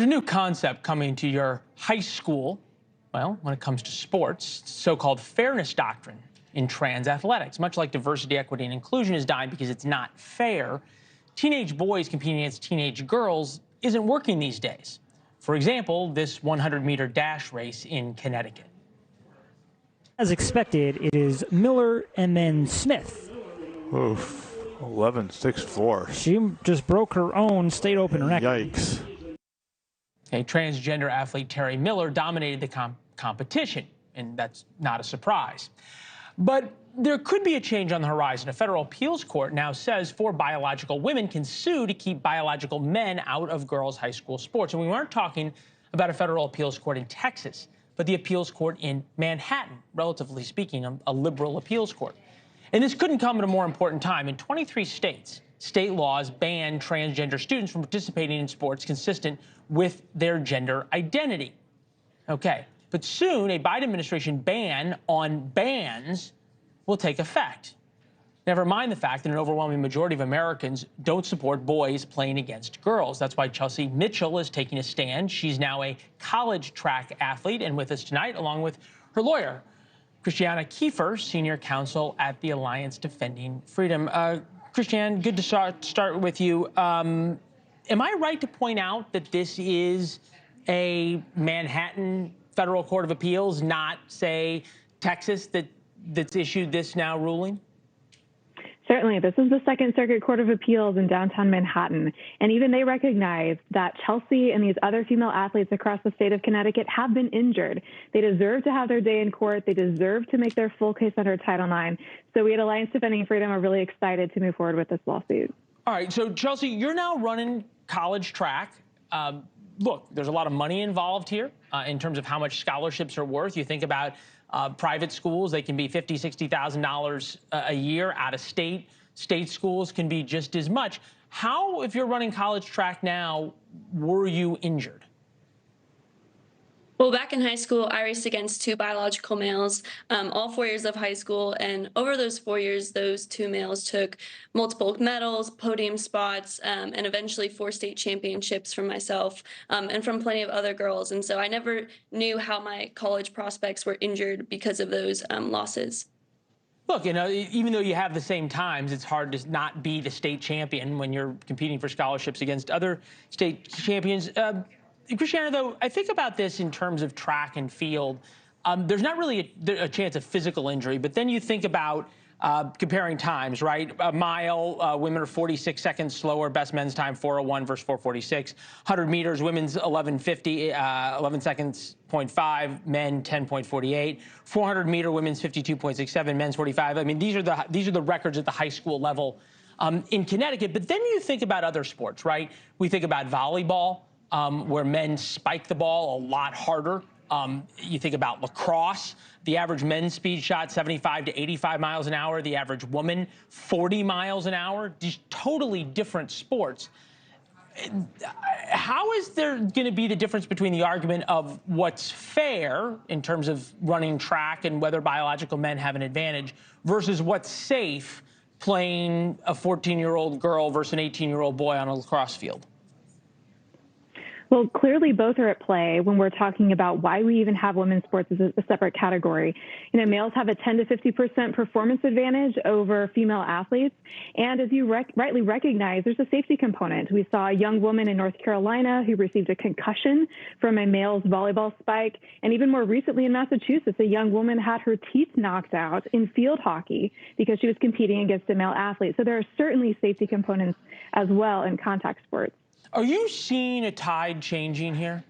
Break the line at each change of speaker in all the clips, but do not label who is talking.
a new concept coming to your high school, well, when it comes to sports, so-called fairness doctrine in trans athletics. Much like diversity, equity, and inclusion is dying because it's not fair, teenage boys competing against teenage girls isn't working these days. For example, this 100-meter dash race in Connecticut.
As expected, it is Miller and then Smith.
Oof, 11.64.
She just broke her own state open record.
Yikes.
A transgender athlete, Terry Miller, dominated the competition, and that's not a surprise. But there could be a change on the horizon. A federal appeals court now says 4 biological women can sue to keep biological men out of girls' high school sports. And we aren't talking about a federal appeals court in Texas, but the appeals court in Manhattan, relatively speaking, a liberal appeals court. And this couldn't come at a more important time. In 23 states, state laws ban transgender students from participating in sports consistent with their gender identity. Okay, but soon a Biden administration ban on bans will take effect. Never mind the fact that an overwhelming majority of Americans don't support boys playing against girls. That's why Chelsea Mitchell is taking a stand. She's now a college track athlete and with us tonight, along with her lawyer, Christiana Kiefer, senior counsel at the Alliance Defending Freedom. Christiane, good to start with you. Am I right to point out that this is a Manhattan Federal Court of Appeals, not, say, Texas, that's issued this now ruling?
Certainly. This is the Second Circuit Court of Appeals in downtown Manhattan. And even they recognize that Chelsea and these other female athletes across the state of Connecticut have been injured. They deserve to have their day in court. They deserve to make their full case under Title IX. So we at Alliance Defending Freedom are really excited to move forward with this lawsuit. All
right. So, Chelsea, you're now running college track. Look, there's a lot of money involved here in terms of how much scholarships are worth. You think about private schools, they can be $50,000, $60,000 a year. Out of state, state schools can be just as much. How, if you're running college track now, were you injured?
Well, back in high school, I raced against 2 biological males, all 4 years of high school. And over those 4 years, those 2 males took multiple medals, podium spots, and eventually 4 state championships from myself and from plenty of other girls. And so I never knew how my college prospects were injured because of those losses.
Look, you know, even though you have the same times, it's hard to not be the state champion when you're competing for scholarships against other state champions. Christiana, though, I think about this in terms of track and field. There's not really a chance of physical injury, but then you think about comparing times, right? A mile, women are 46 seconds slower, best men's time 4:01 versus 4:46. 100 meters, women's 11:50, 11 seconds, 0.5, men 10.48. 400 meter, women's 52.67, men's 45. I mean, these are the records at the high school level in Connecticut. But then you think about other sports, right? We think about volleyball, where men spike the ball a lot harder. You think about lacrosse, the average men's speed shot, 75 to 85 miles an hour. The average woman, 40 miles an hour. These totally different sports. How is there going to be the difference between the argument of what's fair in terms of running track and whether biological men have an advantage versus what's safe playing a 14-year-old girl versus an 18-year-old boy on a lacrosse field?
Well, clearly both are at play when we're talking about why we even have women's sports as a separate category. You know, males have a 10 to 50% performance advantage over female athletes. And as you rightly recognize, there's a safety component. We saw a young woman in North Carolina who received a concussion from a male's volleyball spike. And even more recently in Massachusetts, a young woman had her teeth knocked out in field hockey because she was competing against a male athlete. So there are certainly safety components as well in contact sports.
Are you seeing a tide changing here?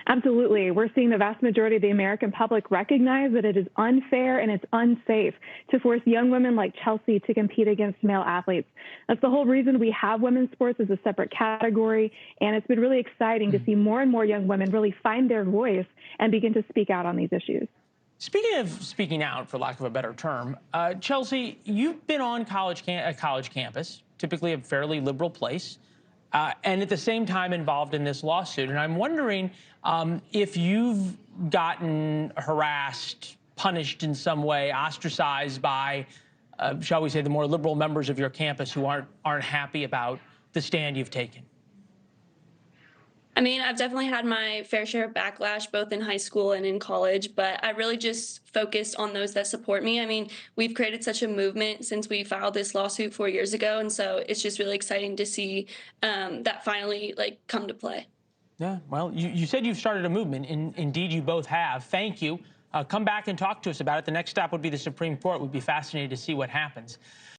Absolutely. We're seeing the vast majority of the American public recognize that it is unfair and it's unsafe to force young women like Chelsea to compete against male athletes. That's the whole reason we have women's sports as a separate category. And it's been really exciting to see more and more young women really find their voice and begin to speak out on these issues.
Speaking of speaking out, for lack of a better term, Chelsea, you've been on a college campus, typically a fairly liberal place, and at the same time involved in this lawsuit. And I'm wondering if you've gotten harassed, punished in some way, ostracized by, shall we say, the more liberal members of your campus who aren't happy about the stand you've taken.
mean, I've definitely had my fair share of backlash both in high school and in college, but I really just focused on those that support me. I mean, we've created such a movement since we filed this lawsuit 4 years ago, and so it's just really exciting to see that finally come to play.
Yeah, well, you said you've started a movement. Indeed, you both have. Thank you. Come back and talk to us about it. The next stop would be the Supreme Court. We'd be fascinated to see what happens.